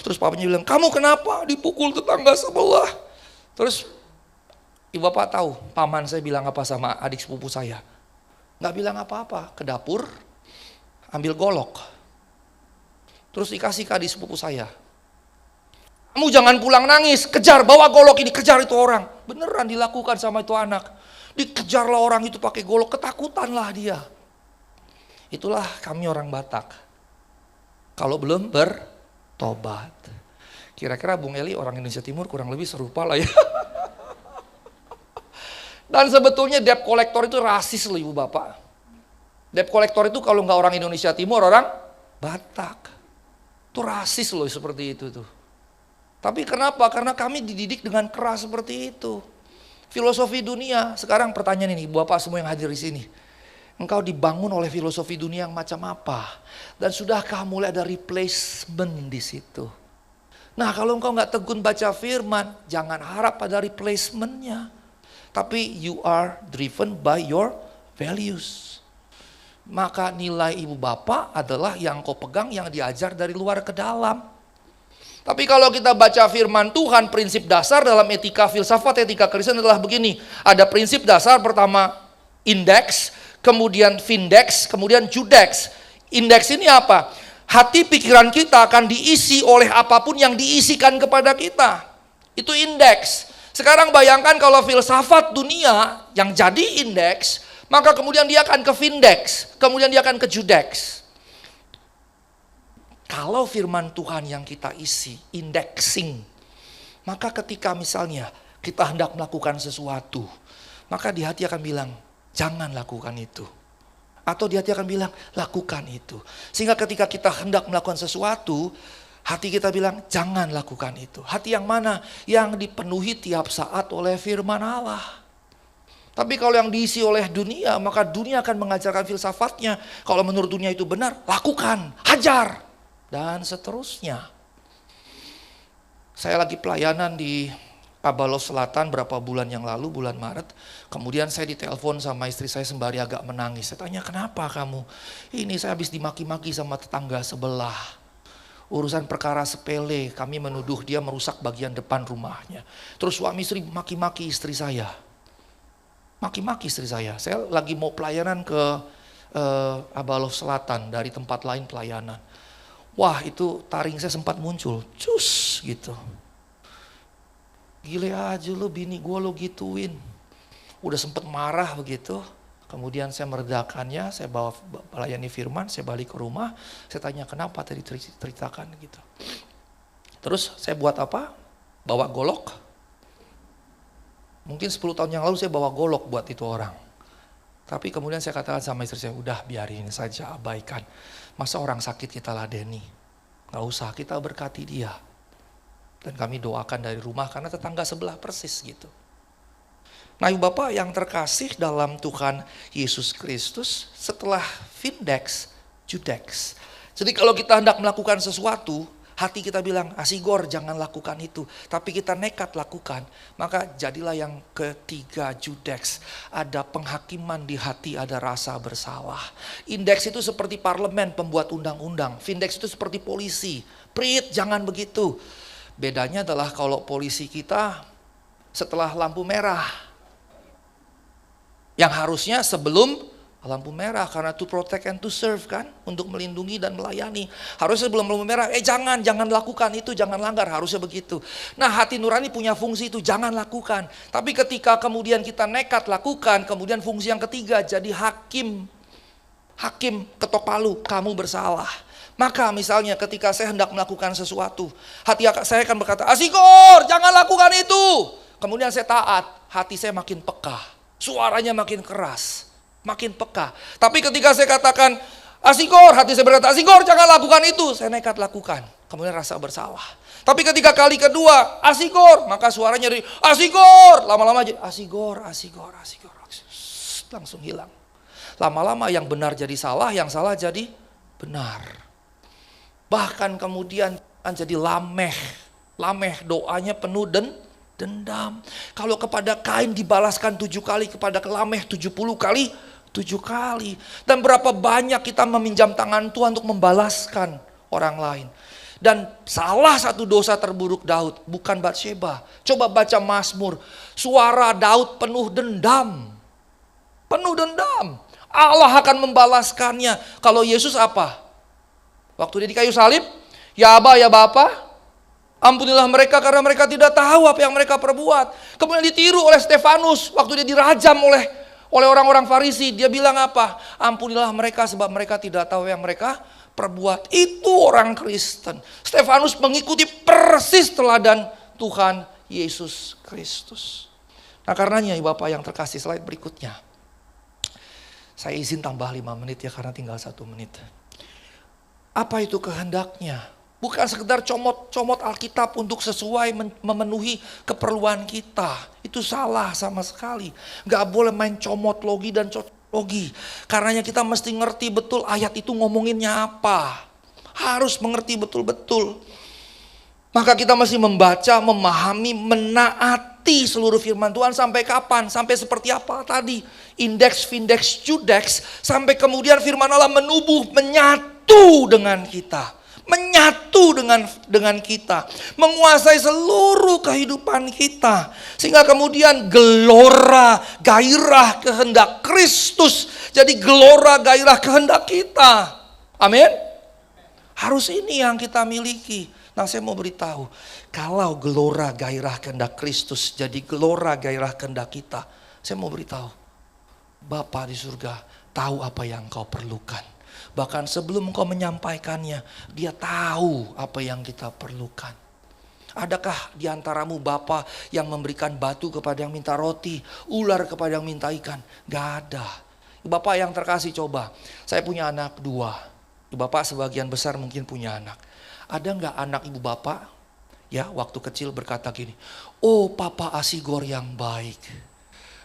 Terus papanya bilang, kamu kenapa dipukul tetangga sebelah? Terus ibu bapak tahu paman saya bilang apa sama adik sepupu saya? Nggak bilang apa-apa, ke dapur ambil golok. Terus dikasih ke adik sepupu saya. Kamu jangan pulang nangis, kejar, bawa golok ini, kejar itu orang. Beneran dilakukan sama itu anak. Dikejarlah orang itu pakai golok, ketakutanlah dia. Itulah kami orang Batak. Kalau belum bertobat. Kira-kira Bung Eli orang Indonesia Timur kurang lebih serupa lah ya. Dan sebetulnya debt collector itu rasis loh ibu bapak. Debt collector itu kalau nggak orang Indonesia Timur, orang Batak. Itu rasis loh seperti itu tuh. Tapi kenapa? Karena kami dididik dengan keras seperti itu. Filosofi dunia, sekarang pertanyaan ini, Bapak semua yang hadir di sini. Engkau dibangun oleh filosofi dunia yang macam apa? Dan sudahkah mulai ada replacement di situ? Nah kalau engkau nggak tekun baca firman, jangan harap pada replacementnya. Tapi you are driven by your values. Maka nilai ibu bapak adalah yang kau pegang, yang diajar dari luar ke dalam. Tapi kalau kita baca firman Tuhan, prinsip dasar dalam etika filsafat, etika Kristen adalah begini. Ada prinsip dasar pertama indeks, kemudian vindex, kemudian judex. Indeks ini apa? Hati pikiran kita akan diisi oleh apapun yang diisikan kepada kita. Itu indeks. Sekarang bayangkan kalau filsafat dunia yang jadi indeks, maka kemudian dia akan ke vindex, kemudian dia akan ke judex. Kalau firman Tuhan yang kita isi, indexing, maka ketika misalnya kita hendak melakukan sesuatu, maka di hati akan bilang, jangan lakukan itu. Atau di hati akan bilang, lakukan itu. Sehingga ketika kita hendak melakukan sesuatu, hati kita bilang, jangan lakukan itu. Hati yang mana? Yang dipenuhi tiap saat oleh firman Allah. Tapi kalau yang diisi oleh dunia, maka dunia akan mengajarkan filsafatnya. Kalau menurut dunia itu benar, lakukan, hajar. Dan seterusnya. Saya lagi pelayanan di Abalos Selatan berapa bulan yang lalu, bulan Maret. Kemudian saya ditelepon sama istri saya sembari agak menangis. Saya tanya, kenapa kamu? Ini saya habis dimaki-maki sama tetangga sebelah. Urusan perkara sepele, kami menuduh dia merusak bagian depan rumahnya. Terus suami istri maki-maki istri saya. Maki-maki istri saya. Saya lagi mau pelayanan ke Abalos Selatan dari tempat lain pelayanan. Wah itu taring saya sempat muncul, cus gitu. Gile aja lu bini gue lu gituin. Udah sempet marah begitu. Kemudian saya meredakannya, saya bawa melayani firman, saya balik ke rumah. Saya tanya kenapa tadi ceritakan gitu. Terus saya buat apa? Bawa golok. Mungkin 10 tahun yang lalu saya bawa golok buat itu orang. Tapi kemudian saya katakan sama istri saya, udah biarin saja, abaikan. Masa orang sakit kita ladeni? Gak usah, kita berkati dia. Dan kami doakan dari rumah karena tetangga sebelah persis gitu. Nah ibu bapak yang terkasih dalam Tuhan Yesus Kristus, setelah vindex, judex. Jadi kalau kita hendak melakukan sesuatu, hati kita bilang, Asigor jangan lakukan itu. Tapi kita nekat lakukan. Maka jadilah yang ketiga judex. Ada penghakiman di hati, ada rasa bersalah. Indeks itu seperti parlemen pembuat undang-undang. Vindex itu seperti polisi. Prit, jangan begitu. Bedanya adalah kalau polisi kita setelah lampu merah. Yang harusnya sebelum lampu merah, karena to protect and to serve kan, untuk melindungi dan melayani. Harusnya sebelum lampu merah, jangan lakukan itu, jangan langgar, harusnya begitu. Nah hati nurani punya fungsi itu, jangan lakukan. Tapi ketika kemudian kita nekat lakukan, kemudian fungsi yang ketiga jadi hakim. Hakim ketok palu, kamu bersalah. Maka misalnya ketika saya hendak melakukan sesuatu, hati saya akan berkata, Asigor jangan lakukan itu. Kemudian saya taat, hati saya makin peka, suaranya makin keras. Makin peka. Tapi ketika saya katakan, Asigor, hati saya berkata, Asigor jangan lakukan itu. Saya nekat lakukan. Kemudian rasa bersalah. Tapi ketika kali kedua, Asigor, maka suaranya dari Asigor. Lama-lama jadi Asigor. Langsung hilang. Lama-lama yang benar jadi salah, yang salah jadi benar. Bahkan kemudian jadi lameh. Lameh doanya penuh dendam. Kalau kepada Kain dibalaskan 7 kali, kepada Lameh 70 kali. 7 kali. Dan berapa banyak kita meminjam tangan Tuhan untuk membalaskan orang lain. Dan salah satu dosa terburuk Daud bukan Batsheba. Coba baca Mazmur. Suara Daud penuh dendam. Penuh dendam. Allah akan membalaskannya. Kalau Yesus apa? Waktu dia di kayu salib, ya Aba, ya Bapa, ampunilah mereka karena mereka tidak tahu apa yang mereka perbuat. Kemudian ditiru oleh Stefanus waktu dia dirajam oleh orang-orang Farisi. Dia bilang apa? Ampunilah mereka sebab mereka tidak tahu yang mereka perbuat. Itu orang Kristen. Stefanus mengikuti persis teladan Tuhan Yesus Kristus. Nah karenanya Bapak yang terkasih, slide berikutnya. Saya izin tambah 5 menit ya karena tinggal 1 menit. Apa itu kehendaknya? Bukan sekedar comot Alkitab untuk sesuai memenuhi keperluan kita. Itu salah sama sekali. Gak boleh main comot logi dan cocoklogi. Karenanya kita mesti ngerti betul ayat itu ngomonginnya apa. Harus mengerti betul-betul. Maka kita mesti membaca, memahami, menaati seluruh firman Tuhan sampai kapan? Sampai seperti apa tadi? Indeks, vindex, judex. Sampai kemudian firman Allah menubuh, menyatu dengan kita. Menyatu dengan kita. Menguasai seluruh kehidupan kita. Sehingga kemudian gelora, gairah kehendak Kristus. Jadi gelora, gairah kehendak kita. Amin. Harus ini yang kita miliki. Nah saya mau beritahu, kalau gelora gairah kehendak Kristus jadi gelora gairah kehendak kita, saya mau beritahu, Bapa di surga tahu apa yang kau perlukan. Bahkan sebelum kau menyampaikannya, dia tahu apa yang kita perlukan. Adakah di antaramu Bapa yang memberikan batu kepada yang minta roti, ular kepada yang minta ikan? Gak ada. Bapak yang terkasih coba, saya punya anak 2. Bapak sebagian besar mungkin punya anak. Ada nggak anak ibu bapak ya waktu kecil berkata gini, oh Papa Asigor yang baik,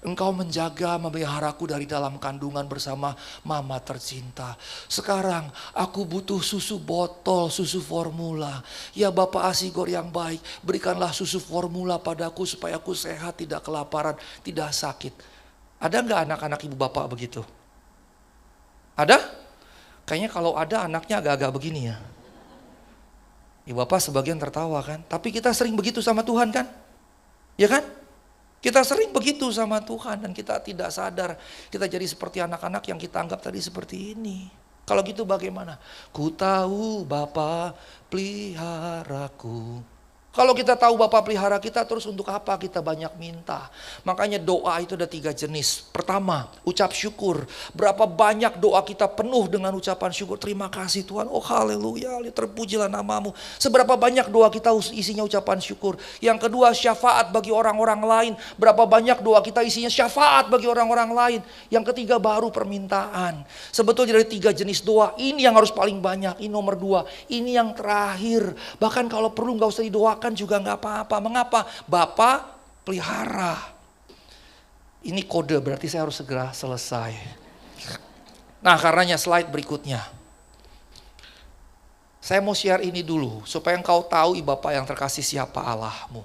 engkau menjaga memeliharaku dari dalam kandungan bersama mama tercinta. Sekarang aku butuh susu botol, susu formula. Ya Bapak Asigor yang baik, berikanlah susu formula padaku supaya aku sehat, tidak kelaparan, tidak sakit. Ada nggak anak-anak ibu bapak begitu? Ada? Kayaknya kalau ada anaknya agak-agak begini ya. Ibu bapak sebagian tertawa kan, tapi kita sering begitu sama Tuhan kan? Ya kan? Kita sering begitu sama Tuhan dan kita tidak sadar kita jadi seperti anak-anak yang kita anggap tadi seperti ini. Kalau gitu bagaimana? Ku tahu Bapa peliharaku. Kalau kita tahu Bapa pelihara kita, terus untuk apa kita banyak minta? Makanya doa itu ada 3 jenis. Pertama, ucap syukur. Berapa banyak doa kita penuh dengan ucapan syukur. Terima kasih Tuhan, oh haleluya, terpujilah namamu. Seberapa banyak doa kita isinya ucapan syukur. Yang kedua, syafaat bagi orang-orang lain. Berapa banyak doa kita isinya syafaat bagi orang-orang lain. Yang ketiga baru permintaan. Sebetulnya dari 3 jenis doa, ini yang harus paling banyak. Ini nomor 2, ini yang terakhir. Bahkan kalau perlu gak usah didoakan juga nggak apa-apa. Mengapa? Bapa pelihara. Ini kode, berarti saya harus segera selesai. Nah karenanya slide berikutnya. Saya mau share ini dulu supaya engkau tahu Bapa yang terkasih siapa Allahmu.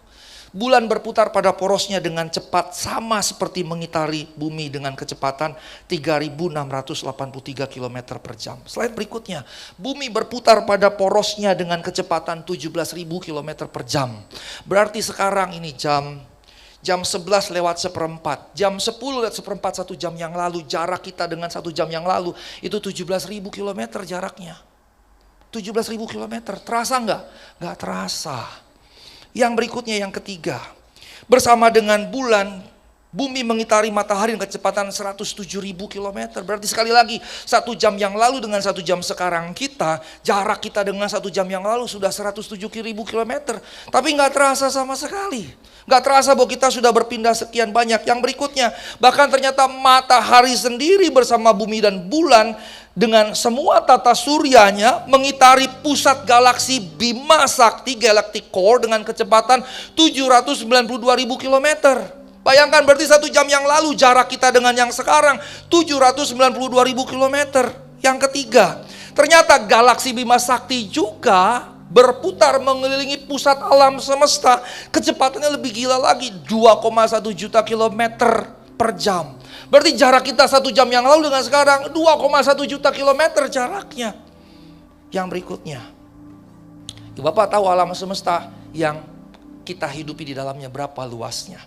Bulan berputar pada porosnya dengan cepat sama seperti mengitari bumi dengan kecepatan 3.683 km per jam. Slide berikutnya, bumi berputar pada porosnya dengan kecepatan 17.000 km per jam. Berarti sekarang ini jam 11 lewat seperempat, jam 10 lewat seperempat 1 jam yang lalu, jarak kita dengan 1 jam yang lalu itu 17.000 km jaraknya. 17.000 km, terasa nggak? Nggak terasa. Yang berikutnya yang ketiga, bersama dengan bulan, bumi mengitari matahari dengan kecepatan 107.000 km. Berarti sekali lagi, 1 jam yang lalu dengan 1 jam sekarang kita, jarak kita dengan 1 jam yang lalu sudah 107.000 km. Tapi nggak terasa sama sekali. Nggak terasa bahwa kita sudah berpindah sekian banyak. Yang berikutnya, bahkan ternyata matahari sendiri bersama bumi dan bulan dengan semua tata suryanya mengitari pusat galaksi Bima Sakti Galactic Core dengan kecepatan 792.000 km. Bayangkan berarti 1 jam yang lalu jarak kita dengan yang sekarang 792.000 km. Yang ketiga, ternyata galaksi Bima Sakti juga berputar mengelilingi pusat alam semesta. Kecepatannya lebih gila lagi, 2,1 juta kilometer per jam. Berarti jarak kita 1 jam yang lalu dengan sekarang 2,1 juta kilometer jaraknya. Yang berikutnya, Bapak tahu alam semesta yang kita hidupi di dalamnya berapa luasnya.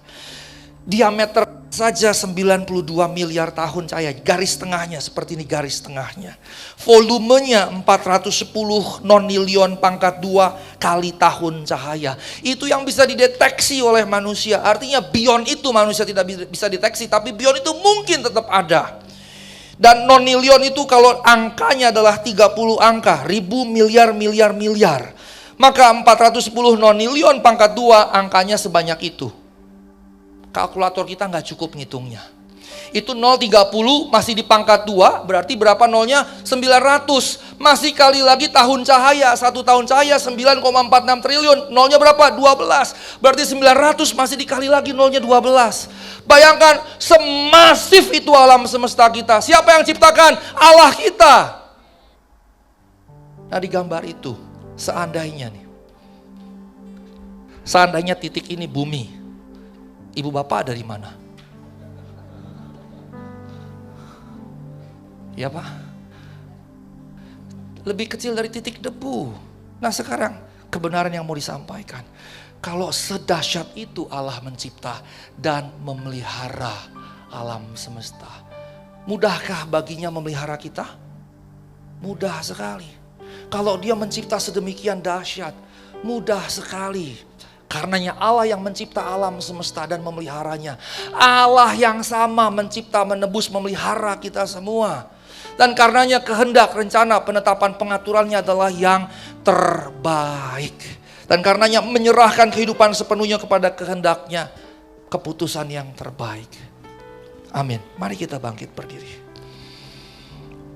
Diameter saja 92 miliar tahun cahaya. Garis tengahnya seperti ini garis tengahnya. Volumenya 410 nonilion pangkat 2 kali tahun cahaya. Itu yang bisa dideteksi oleh manusia. Artinya beyond itu manusia tidak bisa deteksi. Tapi beyond itu mungkin tetap ada. Dan nonilion itu kalau angkanya adalah 30 angka. Ribu miliar miliar miliar. Maka 410 nonilion pangkat 2 angkanya sebanyak itu. Kalkulator kita nggak cukup ngitungnya. Itu 0,30 masih di pangkat 2, berarti berapa nolnya? 900. Masih kali lagi tahun cahaya, 1 tahun cahaya 9,46 triliun. Nolnya berapa? 12. Berarti 900 masih dikali lagi nolnya 12. Bayangkan semasif itu alam semesta kita. Siapa yang ciptakan? Allah kita. Nah di gambar itu, seandainya titik ini bumi, ibu bapak dari mana? Ya Pak? Lebih kecil dari titik debu. Nah sekarang kebenaran yang mau disampaikan. Kalau sedahsyat itu Allah mencipta dan memelihara alam semesta. Mudahkah baginya memelihara kita? Mudah sekali. Kalau dia mencipta sedemikian dahsyat, mudah sekali. Karenanya Allah yang mencipta alam semesta dan memeliharanya. Allah yang sama mencipta, menebus, memelihara kita semua. Dan karenanya kehendak, rencana, penetapan, pengaturannya adalah yang terbaik. Dan karenanya menyerahkan kehidupan sepenuhnya kepada kehendaknya, keputusan yang terbaik. Amin. Mari kita bangkit berdiri.